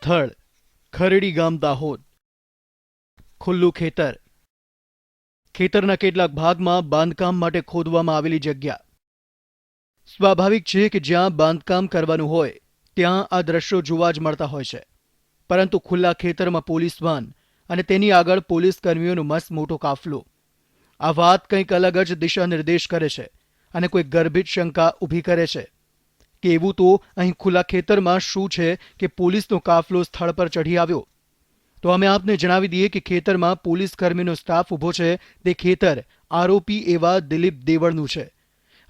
સ્થળ ખરેડી ગામ દાહોદ. ખુલ્લું ખેતર. ખેતરના કેટલાક ભાગમાં બાંધકામ માટે ખોદવામાં આવેલી જગ્યા. સ્વાભાવિક છે કે જ્યાં બાંધકામ કરવાનું હોય ત્યાં આ દ્રશ્યો જોવા જ મળતા હોય છે, પરંતુ ખુલ્લા ખેતરમાં પોલીસ વાન અને તેની આગળ પોલીસ કર્મીઓનો મસ્ત મોટો કાફલો. આ વાત કંઈક અલગ જ દિશા નિર્દેશ કરે છે અને કોઈ ગર્ભિત શંકા ઊભી કરે છે કે એવું તો અહીં ખુલ્લા ખેતરમાં શું છે કે પોલીસનો કાફલો સ્થળ પર ચઢી આવ્યો. તો અમે આપને જણાવી દઈએ કે ખેતરમાં પોલીસ કર્મીનો સ્ટાફ ઊભો છે તે ખેતર આરોપી એવા દિલીપ દેવળનું છે.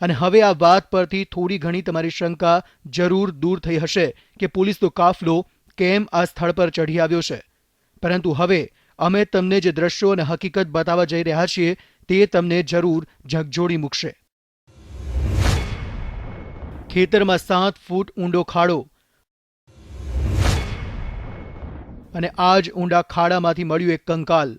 અને હવે આ વાત પરથી થોડી ઘણી તમારી શંકા જરૂર દૂર થઈ હશે કે પોલીસનો કાફલો કેમ આ સ્થળ પર ચઢી આવ્યો છે. પરંતુ હવે અમે તમને જે દ્રશ્યો અને હકીકત બતાવવા જઈ રહ્યા છીએ તે તમને જરૂર ઝકઝોળી મૂકશે. ખેતરમાં 7 ફૂટ ઊંડો ખાડો અને આ જ ઊંડા ખાડામાંથી મળ્યું એક કંકાલ.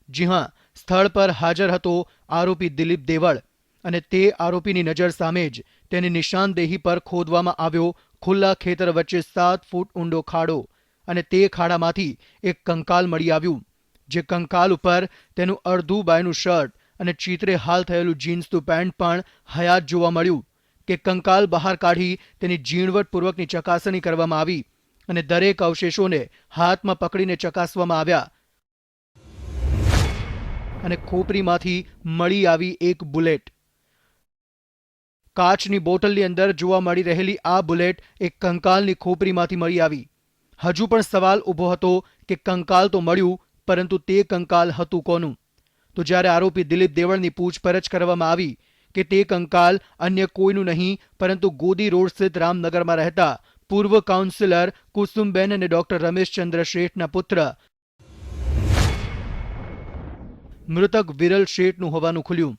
જી હા, સ્થળ પર હાજર હતો આરોપી દિલીપ દેવળ અને તે આરોપીની નજર સામે જ તેની નિશાનદેહી પર ખોદવામાં આવ્યો ખુલ્લા ખેતર વચ્ચે 7 ફૂટ ઊંડો ખાડો અને તે ખાડામાંથી એક કંકાલ મળી આવ્યું, જે કંકાલ ઉપર તેનું અડધું બાયનું શર્ટ અને ચીતરે હાલ થયેલું જીન્સનું પેન્ટ પણ હયાત જોવા મળ્યું. કે કંકાલ બહાર કાઢી તેની ઝીણવટપૂર્વકની ચકાસણી કરવામાં આવી અને દરેક અવશેષોને હાથમાં પકડીને ચકાસવામાં આવ્યા અને ખોપરીમાંથી મળી આવી એક બુલેટ. કાચની બોટલની અંદર જોવા મળી રહેલી આ બુલેટ એક કંકાલની ખોપરીમાંથી મળી આવી. હજુ પણ સવાલ ઊભો હતો કે કંકાલ તો મળ્યું, પરંતુ તે કંકાલ હતું કોનું? તો જ્યારે આરોપી દિલીપ દેવળની પૂછપરછ કરવામાં આવી કે તે કંકાલ અન્ય કોઈનું નહીં પરંતુ ગોદી રોડ સ્થિત રામનગરમાં રહેતા પૂર્વ કાઉન્સિલર કુસુમબેન અને ડોક્ટર રમેશચંદ્ર શેઠના પુત્ર મૃતક વિરલ શેઠનું હોવાનું ખુલ્યું.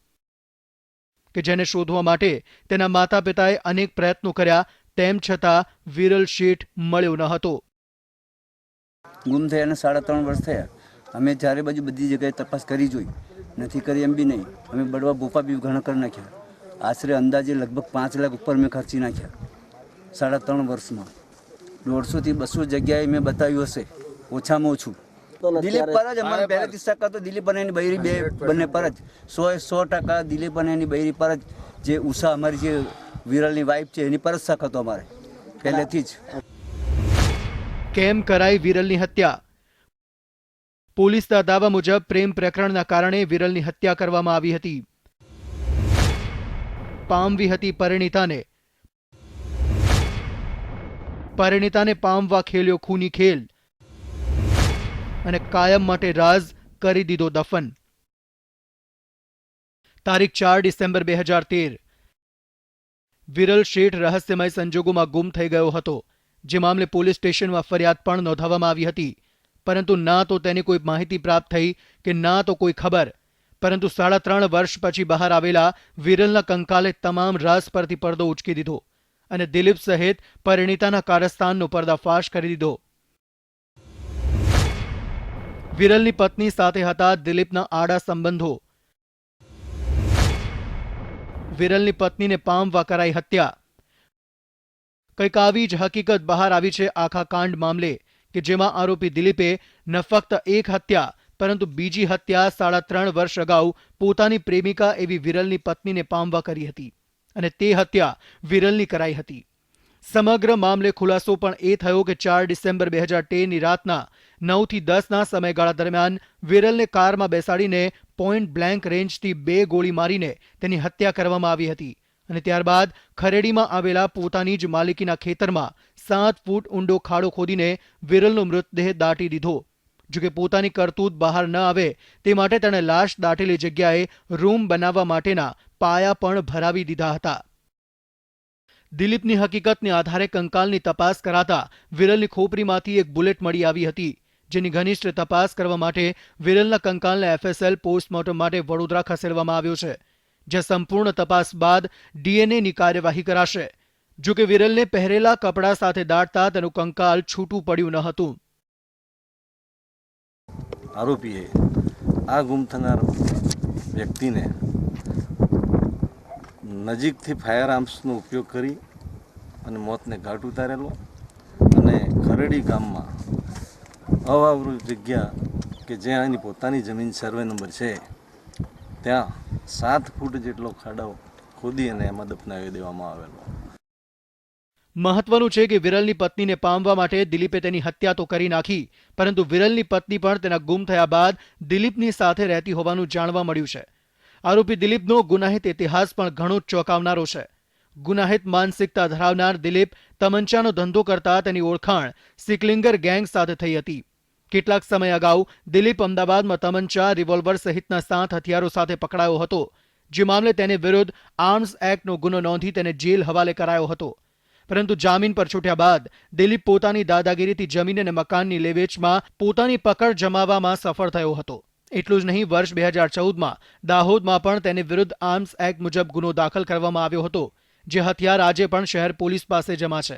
કે જેને શોધવા માટે તેના માતા પિતાએ અનેક પ્રયત્નો કર્યા, તેમ છતાં વિરલ શેઠ મળ્યો ન હતો. ગુમ થયાને 3.5 વર્ષ થયા. અમે ચારે બાજુ બધી જગ્યાએ તપાસ કરી જોઈ, નથી કરી એમ બી નહીં. અમે બળવા બોપા બી ઘણા કરી નાખ્યા. આશરે અંદાજે લગભગ 5 લાખ ઉપર મેં ખર્ચી નાખ્યા 3.5 વર્ષમાં. 150 થી 200 જગ્યાએ મેં બતાવ્યું હશે ઓછામાં ઓછું. દિલીપ પર જ અમારે પહેલેથી શક હતો. દિલીપ અને એની બૈરી બંને પર જ 100% દિલીપ અને એની બૈરી પર જ. જે ઉષા અમારી જે વિરલની વાઇફ છે એની પર જ શક હતો અમારે પહેલેથી જ. કેમ કરાઈ વિરલની હત્યા? પોલીસના દાવા મુજબ પ્રેમ પ્રકરણના કારણે વિરલની હત્યા કરવામાં આવી હતી. પામવી હતી પરિણીતાને. પરિણીતાને પામવા ખેલ્યો ખૂની ખેલ અને કાયમ માટે રાઝ કરી દીધો દફન. તારીખ 4 ડિસેમ્બર 2013 વિરલ શેઠ રહસ્યમય સંજોગોમાં ગુમ થઈ ગયો હતો, જે મામલે પોલીસ સ્ટેશનમાં ફરિયાદ પણ નોંધાવવામાં આવી હતી. પરંતુ ના તો તેની કોઈ માહિતી પ્રાપ્ત થઈ કે ના તો કોઈ ખબર. પરંતુ 3.5 વર્ષ પછી બહાર આવેલા વિરલના કંકાલે તમામ રાઝ પરથી પડદો ઉચકી દીધો અને દિલીપ સહિત પરિણીતાના કારસ્તાનનો પર્દાફાશ કરી દીધો. વિરલની પત્ની સાથે હતા દિલીપના આડા સંબંધો. વિરલની પત્નીને પામવા કરાઈ હત્યા. કંઈક આવી જ હકીકત બહાર આવી છે આખા કાંડ મામલે, કે જેમાં આરોપી દિલીપે ન ફક્ત એક હત્યા પરંતુ બીજી હત્યા 3.5 વર્ષ અગાઉ પોતાની પ્રેમિકા એવી વિરલની પત્નીને પામવા કરી હતી અને તે હત્યા વિરલની કરાઈ હતી. સમગ્ર મામલે ખુલાસો પણ એ થયો કે 4 ડિસેમ્બર 2013ની રાતના 9 થી 10ના સમયગાળા દરમિયાન વિરલને કારમાં બેસાડીને પોઈન્ટ બ્લેન્ક રેન્જથી 2 ગોળી મારીને તેની હત્યા કરવામાં આવી હતી અને ત્યારબાદ ખરેડીમાં આવેલા પોતાની જ માલિકીના ખેતરમાં 7 ફૂટ ઊંડો ખાડો ખોદીને વિરલનો મૃતદેહ દાટી દીધો. જોકે પોતાની કરતૂત બહાર ન આવે તે માટે તેણે લાશ દાટેલી જગ્યાએ રૂમ બનાવવા માટેના પાયા પણ ભરાવી દીધા હતા. દિલીપની હકીકતને આધારે કંકાલની તપાસ કરાતા વિરલની ખોપરીમાંથી એક બુલેટ મળી આવી હતી, જેની ઘનિષ્ઠ તપાસ કરવા માટે વિરલના કંકાલને FSL પોસ્ટમોર્ટમ માટે વડોદરા ખસેડવામાં આવ્યો છે, જ્યાં સંપૂર્ણ તપાસ બાદ DNAની કાર્યવાહી કરાશે. જોકે વિરલને પહેરેલા કપડા સાથે દાટતા તેનું કંકાલ છૂટું પડ્યું ન હતું. આરોપીએ આ ગુમ થનાર વ્યક્તિને નજીકથી ફાયર આર્મ્સનો ઉપયોગ કરી અને મોતને ઘાટ ઉતારેલો અને વરેડી ગામમાં અવાવૃત જગ્યા કે જ્યાં એની પોતાની જમીન સર્વે નંબર છે ત્યાં 7 ફૂટ જેટલો ખાડો ખોદી અને એમાં દફનાવી દેવામાં આવેલો. મહત્વનું છે કે વિરલની પત્નીને પામવા માટે દિલીપે તેની હત્યા તો કરી નાખી, પરંતુ વિરલની પત્ની પણ તેના ગુમ થયા બાદ દિલીપની સાથે રહેતી હોવાનું જાણવા મળ્યું છે. આરોપી દિલીપનો ગુનાહિત ઇતિહાસ પણ ઘણો ચોંકાવનારો છે. ગુનાહિત માનસિકતા ધરાવનાર દિલીપ તમંચાનો ધંધો કરતા તેની ઓળખાણ સિકલિંગર ગેંગ સાથે થઈ હતી. કેટલાક સમય અગાઉ દિલીપ અમદાવાદમાં તમંચા, રિવોલ્વર સહિતના 7 હથિયારો સાથે પકડાયો હતો, જે મામલે તેને વિરુદ્ધ આર્મ્સ એક્ટનો ગુનો નોંધી તેને જેલ હવાલે કરાયો હતો. પરંતુ જામીન પર છૂટ્યા બાદ દિલીપ પોતાની દાદાગીરીથી જમીન અને મકાનની લેવેચમાં પોતાની પકડ જમાવવામાં સફળ થયો હતો. એટલું જ નહીં, વર્ષ 2014માં દાહોદમાં પણ તેની વિરુદ્ધ આર્મ્સ એક્ટ મુજબ ગુનો દાખલ કરવામાં આવ્યો હતો, જે હથિયાર આજે પણ શહેર પોલીસ પાસે જમા છે.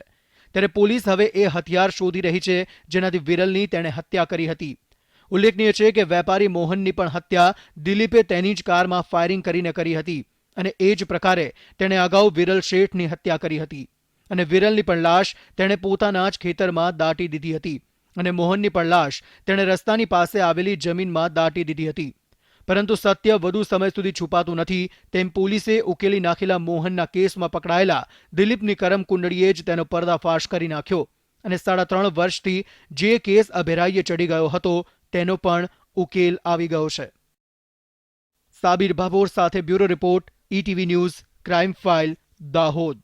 ત્યારે પોલીસ હવે એ હથિયાર શોધી રહી છે જેનાથી વિરલની તેણે હત્યા કરી હતી. ઉલ્લેખનીય છે કે વેપારી મોહનની પણ હત્યા દિલીપે તેની જ કારમાં ફાયરિંગ કરીને કરી હતી અને એ જ પ્રકારે તેણે અગાઉ વિરલ શેઠની હત્યા કરી હતી અને વિરલની પણ લાશ તેણે પોતાના જ ખેતરમાં દાટી દીધી હતી અને મોહનની પણ લાશ તેણે રસ્તાની પાસે આવેલી જમીનમાં દાટી દીધી હતી. પરંતુ સત્ય વધુ સમય સુધી છુપાતું નથી તેમ પોલીસે ઉકેલી નાખેલા મોહનના કેસમાં પકડાયેલા દિલીપની કરમ કુંડળીએ જ તેનો પર્દાફાશ કરી નાખ્યો અને 3.5 વર્ષથી જે કેસ અભેરાઈએ ચડી ગયો હતો તેનો પણ ઉકેલ આવી ગયો છે. સાબિર ભાભોર સાથે bureau report, ETV news, crime file, Dahod.